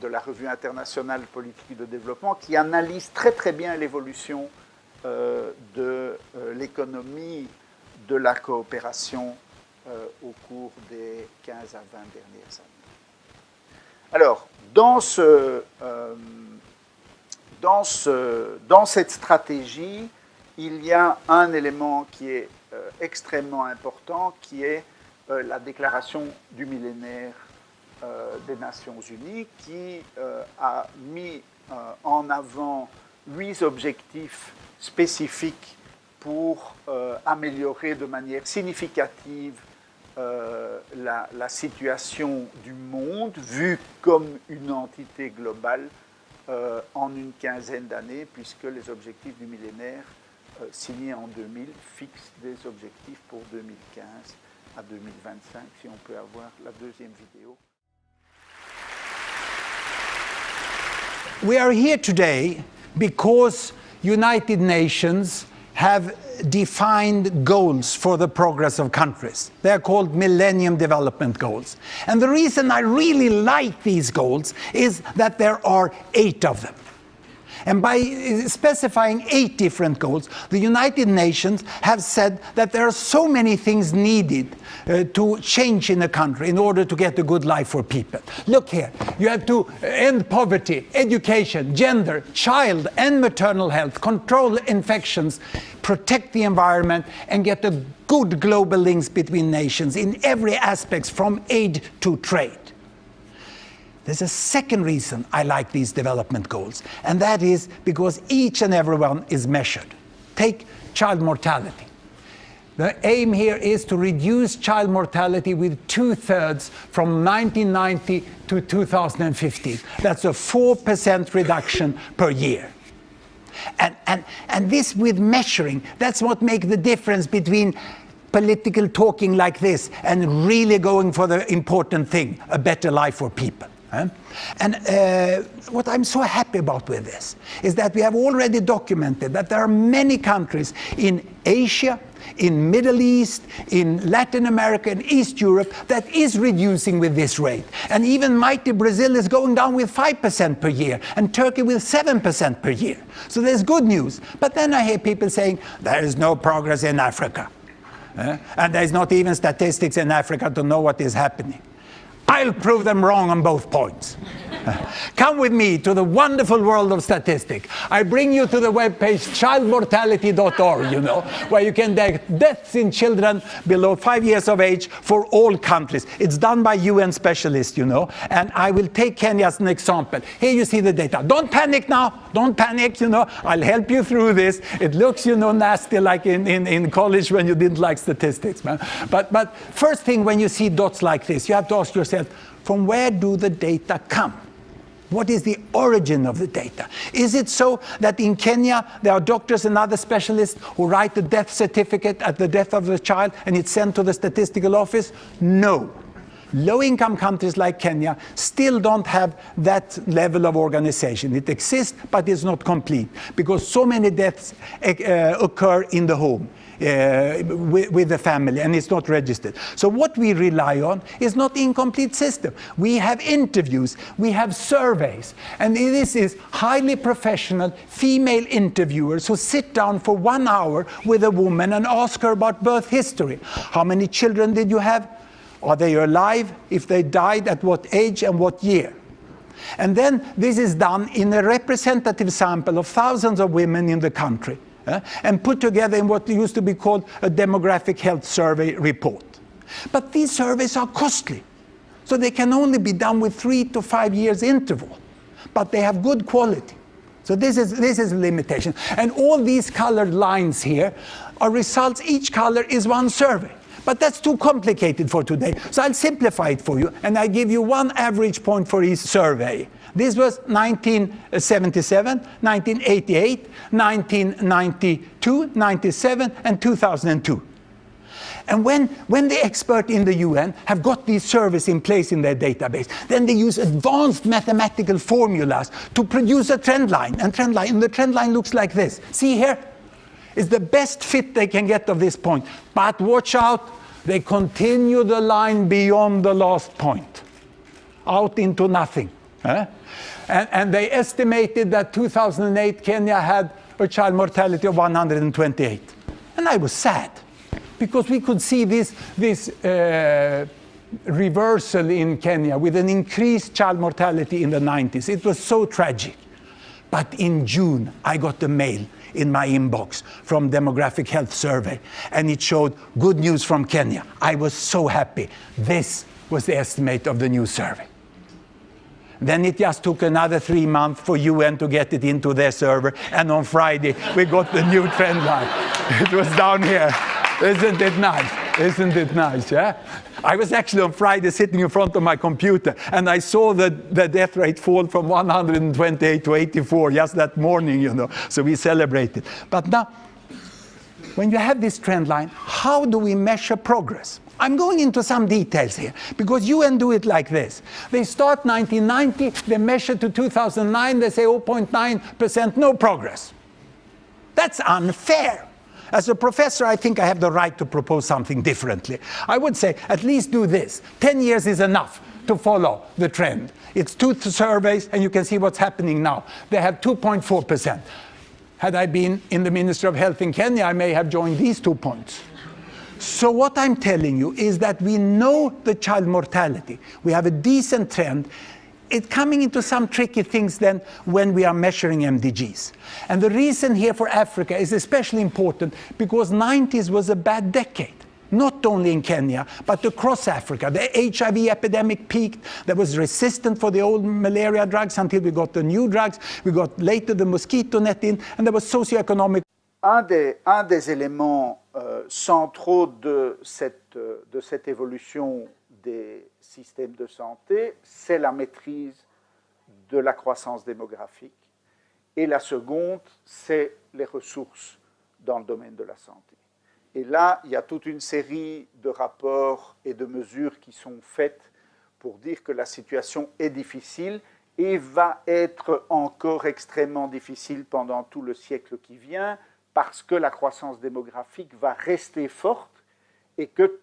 de la Revue internationale politique de développement, qui analyse très très bien l'évolution de l'économie de la coopération au cours des 15 à 20 dernières années. Alors, dans cette stratégie, il y a un élément qui est extrêmement important, qui est la déclaration du millénaire des Nations Unies, qui a mis en avant 8 objectifs spécifiques pour améliorer de manière significative la situation du monde, vue comme une entité globale en une quinzaine d'années, puisque les objectifs du millénaire signés en 2000 fixent des objectifs pour 2015 à 2025, si on peut avoir la deuxième vidéo. We are here today because United Nations have defined goals for the progress of countries. They are called Millennium Development Goals. And the reason I really like these goals is that there are 8 of them. And by specifying 8 different goals, the United Nations have said that there are so many things needed to change in a country in order to get a good life for people. Look here, you have to end poverty, education, gender, child and maternal health, control infections, protect the environment, and get a good global links between nations in every aspect from aid to trade. There's a second reason I like these development goals, and that is because each and every one is measured. Take child mortality. The aim here is to reduce child mortality with 2/3 from 1990 to 2015. That's a 4% reduction per year. And this with measuring, that's what makes the difference between political talking like this and really going for the important thing, a better life for people. And what I'm so happy about with this is that we have already documented that there are many countries in Asia, in Middle East, in Latin America and East Europe that is reducing with this rate. And even mighty Brazil is going down with 5% per year and Turkey with 7% per year. So there's good news. But then I hear people saying there is no progress in Africa. And there's not even statistics in Africa to know what is happening. I'll prove them wrong on both points. Come with me to the wonderful world of statistics. I bring you to the webpage childmortality.org, you know, where you can get deaths in children below 5 years of age for all countries. It's done by UN specialists, you know, and I will take Kenya as an example. Here you see the data. Don't panic now. Don't panic, you know. I'll help you through this. It looks, you know, nasty like in college when you didn't like statistics, man. But first thing, when you see dots like this, you have to ask yourself, from where do the data come? What is the origin of the data? Is it so that in Kenya there are doctors and other specialists who write the death certificate at the death of the child and it's sent to the statistical office? No. Low-income countries like Kenya still don't have that level of organization. It exists, but it's not complete because so many deaths occur in the home. With the family, and it's not registered. So what we rely on is not incomplete system. We have interviews, we have surveys, and this is highly professional female interviewers who sit down for 1 hour with a woman and ask her about birth history. How many children did you have? Are they alive? If they died, at what age and what year? And then this is done in a representative sample of thousands of women in the country. And put together in what used to be called a demographic health survey report. But these surveys are costly, so they can only be done with 3 to 5 years interval, but they have good quality. So this is a limitation. And all these colored lines here are results. Each color is one survey. But that's too complicated for today. So I'll simplify it for you, and I give you one average point for each survey. This was 1977, 1988, 1992, 97, and 2002. And when the experts in the UN have got these surveys in place in their database, then they use advanced mathematical formulas to produce a trend line. And the trend line looks like this. See here? It's the best fit they can get of this point. But watch out, they continue the line beyond the last point, out into nothing. And they estimated that 2008 Kenya had a child mortality of 128. And I was sad, because we could see this reversal in Kenya with an increased child mortality in the 90s. It was so tragic. But in June, I got a mail in my inbox from Demographic Health Survey, and it showed good news from Kenya. I was so happy. This was the estimate of the new survey. Then it just took another 3 months for UN to get it into their server, and on Friday we got the new trend line. It was down here. Isn't it nice? Isn't it nice, yeah? I was actually on Friday sitting in front of my computer, and I saw the death rate fall from 128 to 84 just that morning, you know. So we celebrated. But now, when you have this trend line, how do we measure progress? I'm going into some details here, because UN do it like this. They start 1990, they measure to 2009, they say 0.9%, no progress. That's unfair. As a professor, I think I have the right to propose something differently. I would say, at least do this. 10 years is enough to follow the trend. It's 2 surveys, and you can see what's happening now. They have 2.4%. Had I been in the Ministry of Health in Kenya, I may have joined these 2 points. So what I'm telling you is that we know the child mortality. We have a decent trend. It's coming into some tricky things then when we are measuring MDGs. And the reason here for Africa is especially important because 90s was a bad decade. Not only in Kenya, but across Africa. The HIV epidemic peaked. There was resistance for the old malaria drugs until we got the new drugs. We got later the mosquito net in, and there was socioeconomic. Un des éléments centraux de cette évolution des systèmes de santé, c'est la maîtrise de la croissance démographique. Et la seconde, c'est les ressources dans le domaine de la santé. Et là, il y a toute une série de rapports et de mesures qui sont faites pour dire que la situation est difficile et va être encore extrêmement difficile pendant tout le siècle qui vient, parce que la croissance démographique va rester forte et que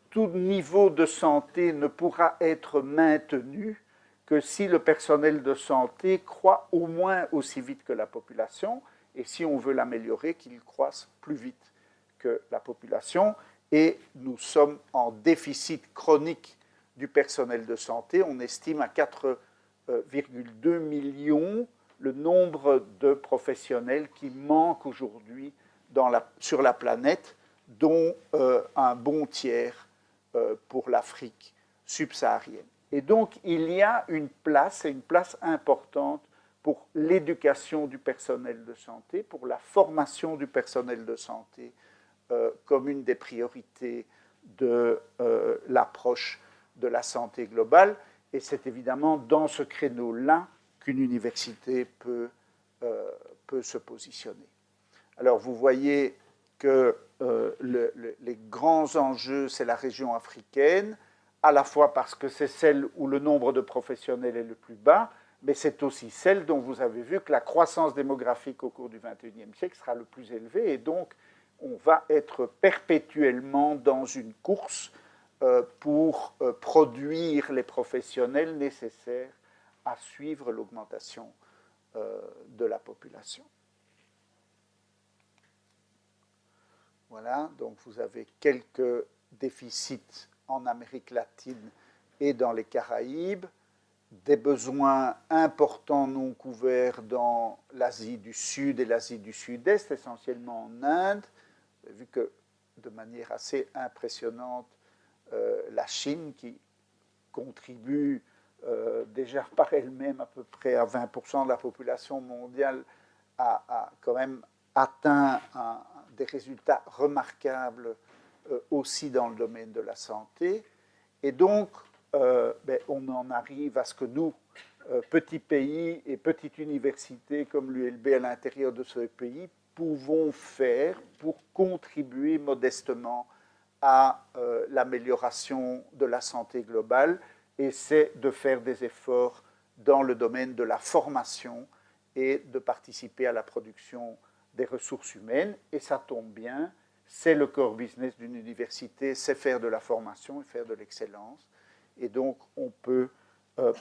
tout niveau de santé ne pourra être maintenu que si le personnel de santé croît au moins aussi vite que la population, et si on veut l'améliorer, qu'il croisse plus vite que la population. Et nous sommes en déficit chronique du personnel de santé. On estime à 4,2 millions le nombre de professionnels qui manquent aujourd'hui sur la planète, dont un bon tiers pour l'Afrique subsaharienne. Et donc, il y a une place importante pour l'éducation du personnel de santé, pour la formation du personnel de santé comme une des priorités de l'approche de la santé globale. Et c'est évidemment dans ce créneau-là qu'une université peut se positionner. Alors, vous voyez que les grands enjeux, c'est la région africaine, à la fois parce que c'est celle où le nombre de professionnels est le plus bas, mais c'est aussi celle dont vous avez vu que la croissance démographique au cours du XXIe siècle sera le plus élevée, et donc on va être perpétuellement dans une course pour produire les professionnels nécessaires à suivre l'augmentation de la population. Voilà, donc vous avez quelques déficits en Amérique latine et dans les Caraïbes, des besoins importants non couverts dans l'Asie du Sud et l'Asie du Sud-Est, essentiellement en Inde. Vous avez vu que de manière assez impressionnante, la Chine, qui contribue déjà par elle-même à peu près à 20% de la population mondiale, a quand même atteint des résultats remarquables aussi dans le domaine de la santé. Et donc, on en arrive à ce que nous, petits pays et petites universités comme l'ULB à l'intérieur de ce pays, pouvons faire pour contribuer modestement à l'amélioration de la santé globale, et c'est de faire des efforts dans le domaine de la formation et de participer à la production des ressources humaines. Et ça tombe bien, c'est le core business d'une université, c'est faire de la formation et faire de l'excellence. Et donc, on peut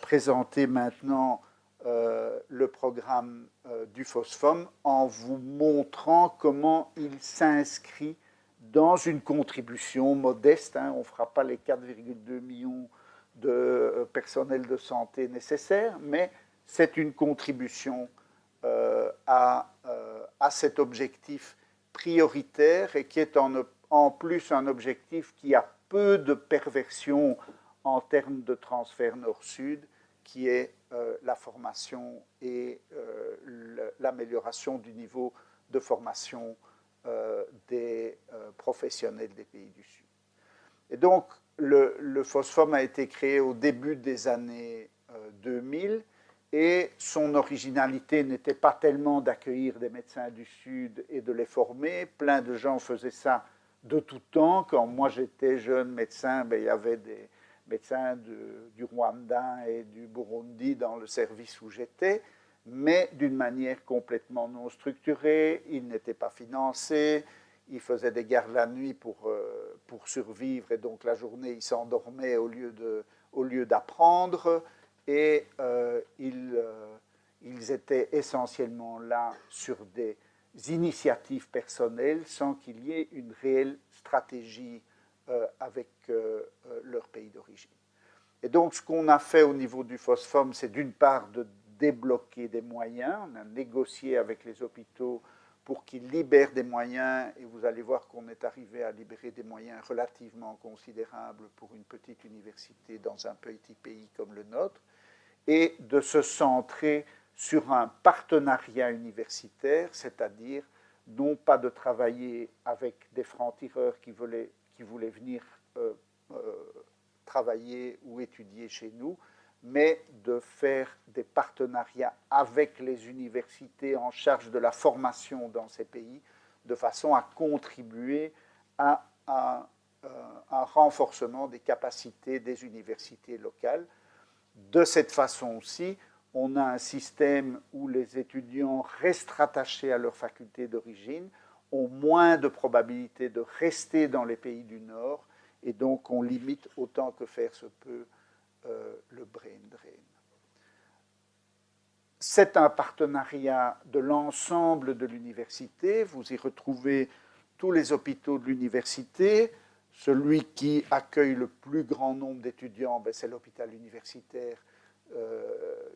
présenter maintenant le programme du FOSFOM en vous montrant comment il s'inscrit dans une contribution modeste. On ne fera pas les 4,2 millions de personnel de santé nécessaires, mais c'est une contribution à cet objectif prioritaire et qui est en plus un objectif qui a peu de perversion en termes de transfert nord-sud, qui est la formation et l'amélioration du niveau de formation des professionnels des pays du Sud. Et donc, le FOSFOM a été créé au début des années 2000, et son originalité n'était pas tellement d'accueillir des médecins du Sud et de les former. Plein de gens faisaient ça de tout temps. Quand moi j'étais jeune médecin, il y avait des médecins du Rwanda et du Burundi dans le service où j'étais, mais d'une manière complètement non structurée. Ils n'étaient pas financés, ils faisaient des gardes la nuit pour survivre, et donc la journée ils s'endormaient au lieu d'apprendre. Et ils étaient essentiellement là sur des initiatives personnelles sans qu'il y ait une réelle stratégie avec leur pays d'origine. Et donc, ce qu'on a fait au niveau du FOSFOM, c'est d'une part de débloquer des moyens. On a négocié avec les hôpitaux pour qu'ils libèrent des moyens, et vous allez voir qu'on est arrivé à libérer des moyens relativement considérables pour une petite université dans un petit pays comme le nôtre, et de se centrer sur un partenariat universitaire, c'est-à-dire non pas de travailler avec des francs-tireurs qui voulaient venir travailler ou étudier chez nous, mais de faire des partenariats avec les universités en charge de la formation dans ces pays, de façon à contribuer à un renforcement des capacités des universités locales. De cette façon aussi, on a un système où les étudiants restent rattachés à leur faculté d'origine, ont moins de probabilité de rester dans les pays du Nord, et donc on limite autant que faire se peut le brain drain. C'est un partenariat de l'ensemble de l'université. Vous y retrouvez tous les hôpitaux de l'université. Celui qui accueille le plus grand nombre d'étudiants, c'est l'hôpital universitaire,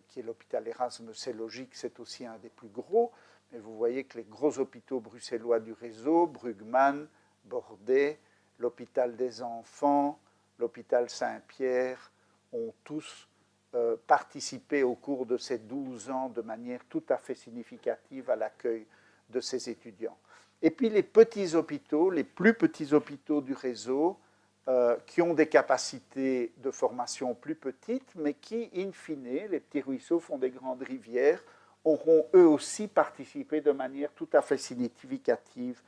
qui est l'hôpital Erasme. C'est logique, c'est aussi un des plus gros. Mais vous voyez que les gros hôpitaux bruxellois du réseau, Brugman, Bordet, l'hôpital des enfants, l'hôpital Saint-Pierre, ont tous participé au cours de ces 12 ans de manière tout à fait significative à l'accueil de ces étudiants. Et puis les petits hôpitaux, les plus petits hôpitaux du réseau, qui ont des capacités de formation plus petites, mais qui, in fine, les petits ruisseaux font des grandes rivières, auront eux aussi participé de manière tout à fait significative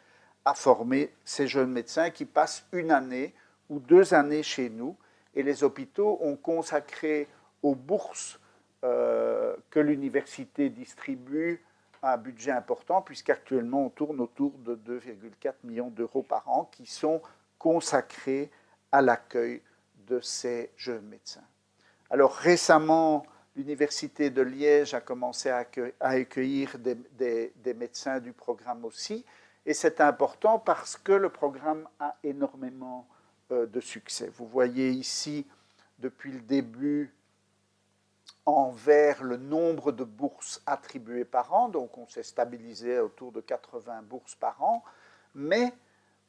à former ces jeunes médecins qui passent 1 année ou 2 années chez nous. Et les hôpitaux ont consacré aux bourses que l'université distribue un budget important, puisqu'actuellement on tourne autour de 2,4 millions d'euros par an qui sont consacrés à l'accueil de ces jeunes médecins. Alors récemment, l'université de Liège a commencé à accueillir des médecins du programme aussi, et c'est important parce que le programme a énormément de succès. Vous voyez ici, depuis le début, en vert, le nombre de bourses attribuées par an. Donc on s'est stabilisé autour de 80 bourses par an. Mais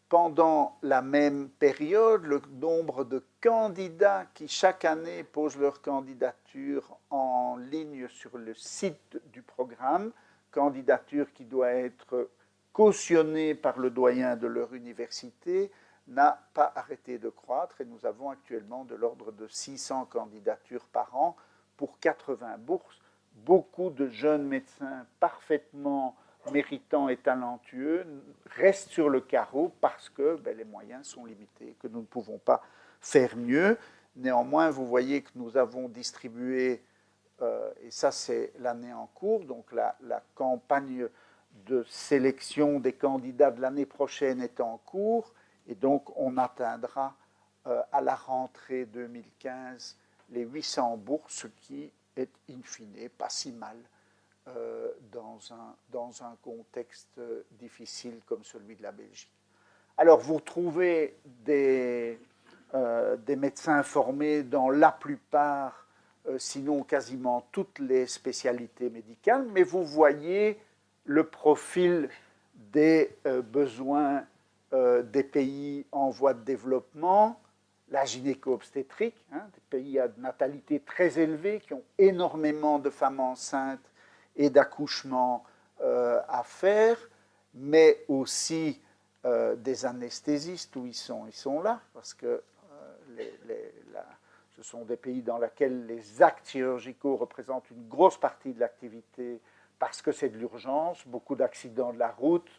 pendant la même période, le nombre de candidats qui chaque année posent leur candidature en ligne sur le site du programme, candidature qui doit être cautionnée par le doyen de leur université, n'a pas arrêté de croître, et nous avons actuellement de l'ordre de 600 candidatures par an pour 80 bourses. Beaucoup de jeunes médecins parfaitement méritants et talentueux restent sur le carreau parce que les moyens sont limités, que nous ne pouvons pas faire mieux. Néanmoins, vous voyez que nous avons distribué, et ça c'est l'année en cours, donc la campagne de sélection des candidats de l'année prochaine est en cours, et donc on atteindra à la rentrée 2015 les 800 bourses, ce qui est in fine pas si mal dans un contexte difficile comme celui de la Belgique. Alors vous trouvez des médecins formés dans la plupart, sinon quasiment toutes les spécialités médicales, mais vous voyez le profil des besoins des pays en voie de développement, la gynéco-obstétrique, des pays à natalité très élevée, qui ont énormément de femmes enceintes et d'accouchements à faire, mais aussi des anesthésistes, où ils sont là, parce que Ce sont des pays dans lesquels les actes chirurgicaux représentent une grosse partie de l'activité parce que c'est de l'urgence, beaucoup d'accidents de la route,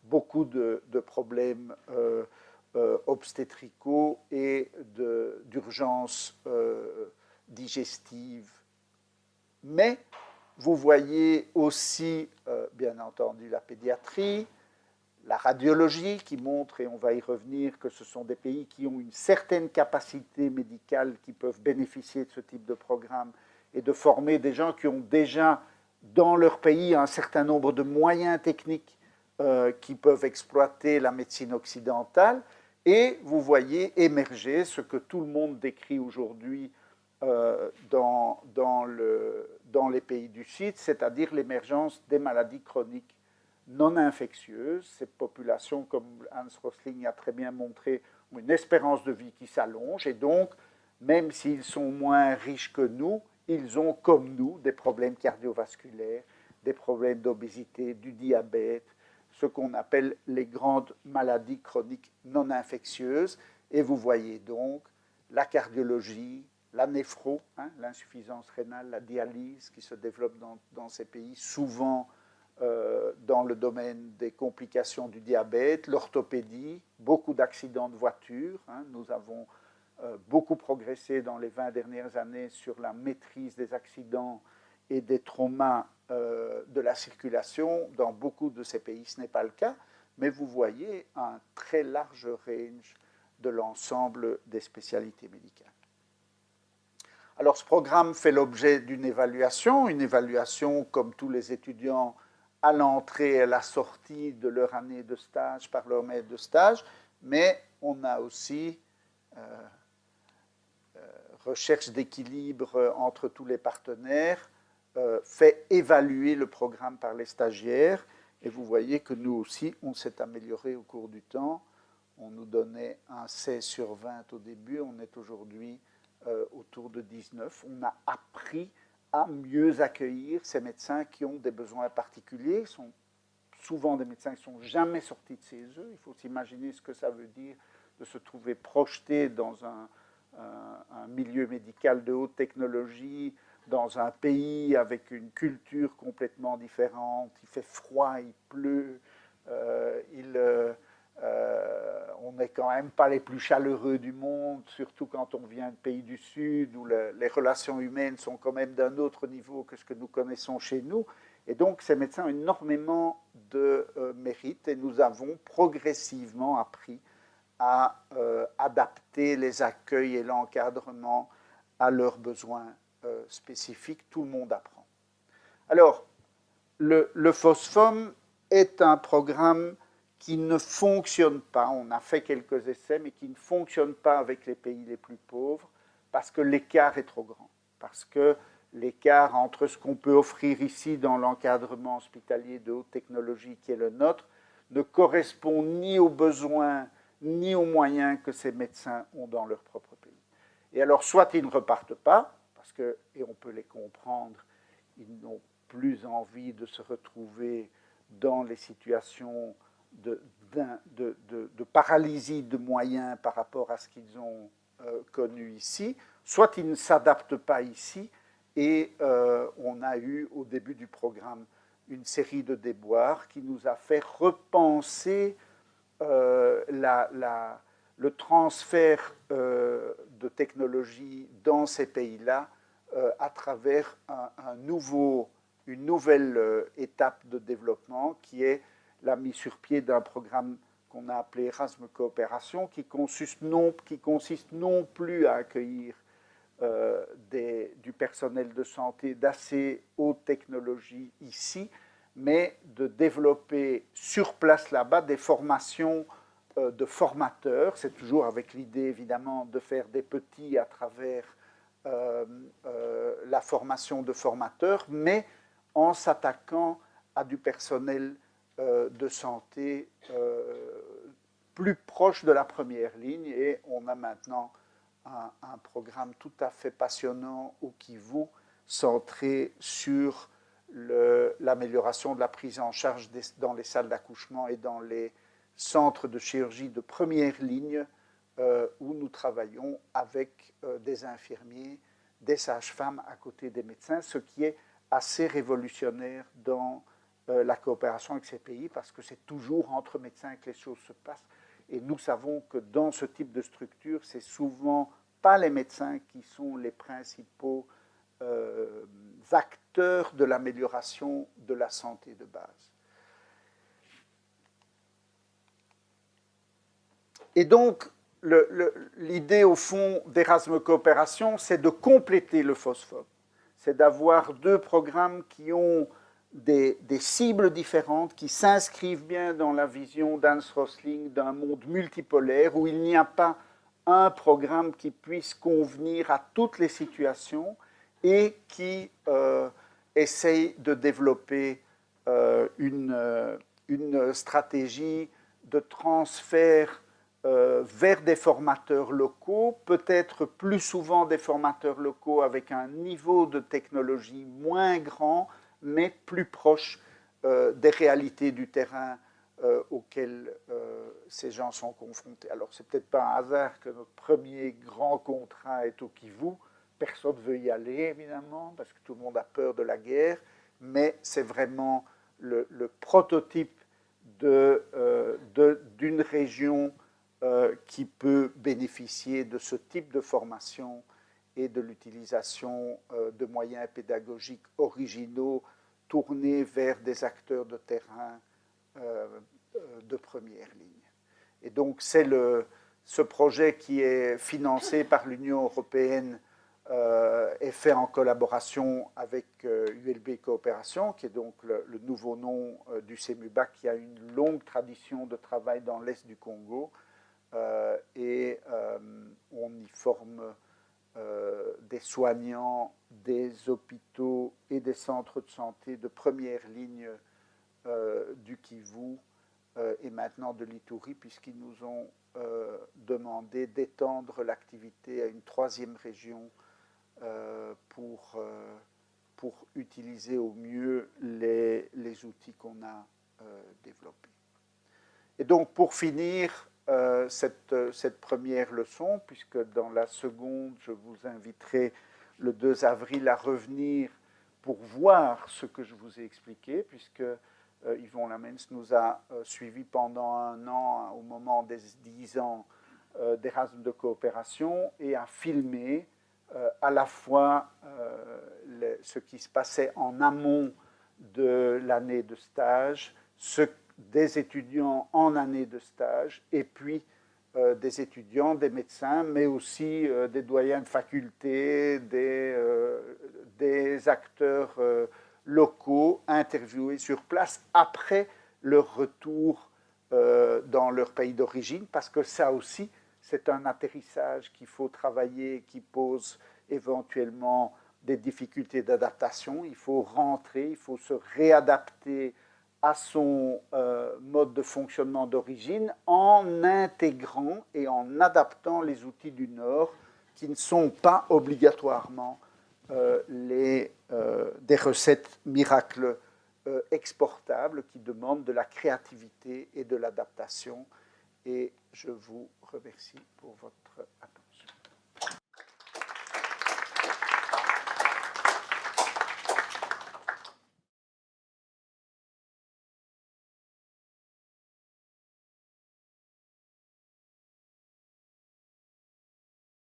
beaucoup de problèmes obstétricaux et d'urgences digestives. Mais vous voyez aussi, bien entendu, la pédiatrie, la radiologie qui montre, et on va y revenir, que ce sont des pays qui ont une certaine capacité médicale qui peuvent bénéficier de ce type de programme et de former des gens qui ont déjà dans leur pays un certain nombre de moyens techniques qui peuvent exploiter la médecine occidentale. Et vous voyez émerger ce que tout le monde décrit aujourd'hui dans les pays du Sud, c'est-à-dire l'émergence des maladies chroniques non infectieuses. Ces populations, comme Hans Rosling a très bien montré, ont une espérance de vie qui s'allonge et donc, même s'ils sont moins riches que nous, ils ont, comme nous, des problèmes cardiovasculaires, des problèmes d'obésité, du diabète, ce qu'on appelle les grandes maladies chroniques non infectieuses. Et vous voyez donc la cardiologie, la néphro, l'insuffisance rénale, la dialyse qui se développe dans ces pays, souvent dans le domaine des complications du diabète, l'orthopédie, beaucoup d'accidents de voiture. Nous avons beaucoup progressé dans les 20 dernières années sur la maîtrise des accidents et des traumas de la circulation. Dans beaucoup de ces pays, ce n'est pas le cas, mais vous voyez un très large range de l'ensemble des spécialités médicales. Alors, ce programme fait l'objet d'une évaluation, comme tous les étudiants à l'entrée et à la sortie de leur année de stage par leur maître de stage, mais on a aussi recherche d'équilibre entre tous les partenaires, fait évaluer le programme par les stagiaires, et vous voyez que nous aussi, on s'est amélioré au cours du temps. On nous donnait un 16 sur 20 au début, on est aujourd'hui autour de 19. On a appris à mieux accueillir ces médecins qui ont des besoins particuliers. Ce sont souvent des médecins qui ne sont jamais sortis de chez eux. Il faut s'imaginer ce que ça veut dire de se trouver projeté dans un milieu médical de haute technologie, dans un pays avec une culture complètement différente. Il fait froid, il pleut, on n'est quand même pas les plus chaleureux du monde, surtout quand on vient de pays du Sud, où les relations humaines sont quand même d'un autre niveau que ce que nous connaissons chez nous. Et donc, ces médecins ont énormément de mérite et nous avons progressivement appris à adapter les accueils et l'encadrement à leurs besoins spécifiques. Tout le monde apprend. Alors, le FOSFOM est un programme qui ne fonctionne pas, on a fait quelques essais, mais qui ne fonctionne pas avec les pays les plus pauvres, parce que l'écart est trop grand, parce que l'écart entre ce qu'on peut offrir ici dans l'encadrement hospitalier de haute technologie qui est le nôtre ne correspond ni aux besoins ni aux moyens que ces médecins ont dans leur propre pays. Et alors, soit ils ne repartent pas, parce que, et on peut les comprendre, ils n'ont plus envie de se retrouver dans les situations de paralysie de moyens par rapport à ce qu'ils ont connu ici, soit ils ne s'adaptent pas ici, et on a eu au début du programme une série de déboires qui nous a fait repenser le transfert de technologie dans ces pays-là à travers une nouvelle étape de développement qui est la mise sur pied d'un programme qu'on a appelé Erasmus Coopération, qui consiste non plus à accueillir du personnel de santé d'assez haute technologie ici, mais de développer sur place là-bas des formations de formateurs. C'est toujours avec l'idée, évidemment, de faire des petits à travers la formation de formateurs, mais en s'attaquant à du personnel de santé plus proche de la première ligne. Et on a maintenant un programme tout à fait passionnant au Kivu, centré sur l'amélioration de la prise en charge dans les salles d'accouchement et dans les centres de chirurgie de première ligne où nous travaillons avec des infirmiers, des sages-femmes à côté des médecins, ce qui est assez révolutionnaire dans la coopération avec ces pays, parce que c'est toujours entre médecins que les choses se passent. Et nous savons que dans ce type de structure, c'est souvent pas les médecins qui sont les principaux acteurs de l'amélioration de la santé de base. Et donc, l'idée, au fond, d'Erasmus Coopération, c'est de compléter le PHOSPHOP. C'est d'avoir deux programmes qui ont des cibles différentes, qui s'inscrivent bien dans la vision d'Hans Rosling d'un monde multipolaire, où il n'y a pas un programme qui puisse convenir à toutes les situations et qui essaye de développer une stratégie de transfert vers des formateurs locaux, peut-être plus souvent des formateurs locaux avec un niveau de technologie moins grand, mais plus proche des réalités du terrain auxquelles ces gens sont confrontés. Alors, c'est peut-être pas un hasard que notre premier grand contrat est au Kivu. Personne ne veut y aller, évidemment, parce que tout le monde a peur de la guerre, mais c'est vraiment le prototype d'une région qui peut bénéficier de ce type de formation et de l'utilisation de moyens pédagogiques originaux tournés vers des acteurs de terrain de première ligne. Et donc, c'est ce projet qui est financé par l'Union européenne est fait en collaboration avec ULB Coopération, qui est donc le nouveau nom du CEMUBA, qui a une longue tradition de travail dans l'Est du Congo. Et on y forme des soignants, des hôpitaux et des centres de santé de première ligne du Kivu et maintenant de l'Ituri, puisqu'ils nous ont demandé d'étendre l'activité à une troisième région pour utiliser au mieux les outils qu'on a développés. Et donc, pour finir cette première leçon, puisque dans la seconde, je vous inviterai le 2 avril à revenir pour voir ce que je vous ai expliqué, puisque Yvon Lamens nous a suivis pendant un an au moment des 10 ans d'Erasmus de coopération et a filmé à la fois ce qui se passait en amont de l'année de stage, des étudiants en année de stage, et puis des étudiants, des médecins, mais aussi des doyens de faculté, des acteurs locaux interviewés sur place après leur retour dans leur pays d'origine, parce que ça aussi, c'est un atterrissage qu'il faut travailler, qui pose éventuellement des difficultés d'adaptation. Il faut rentrer, il faut se réadapter à son mode de fonctionnement d'origine en intégrant et en adaptant les outils du Nord qui ne sont pas obligatoirement des recettes miracles exportables qui demandent de la créativité et de l'adaptation. Et je vous remercie pour votre attention.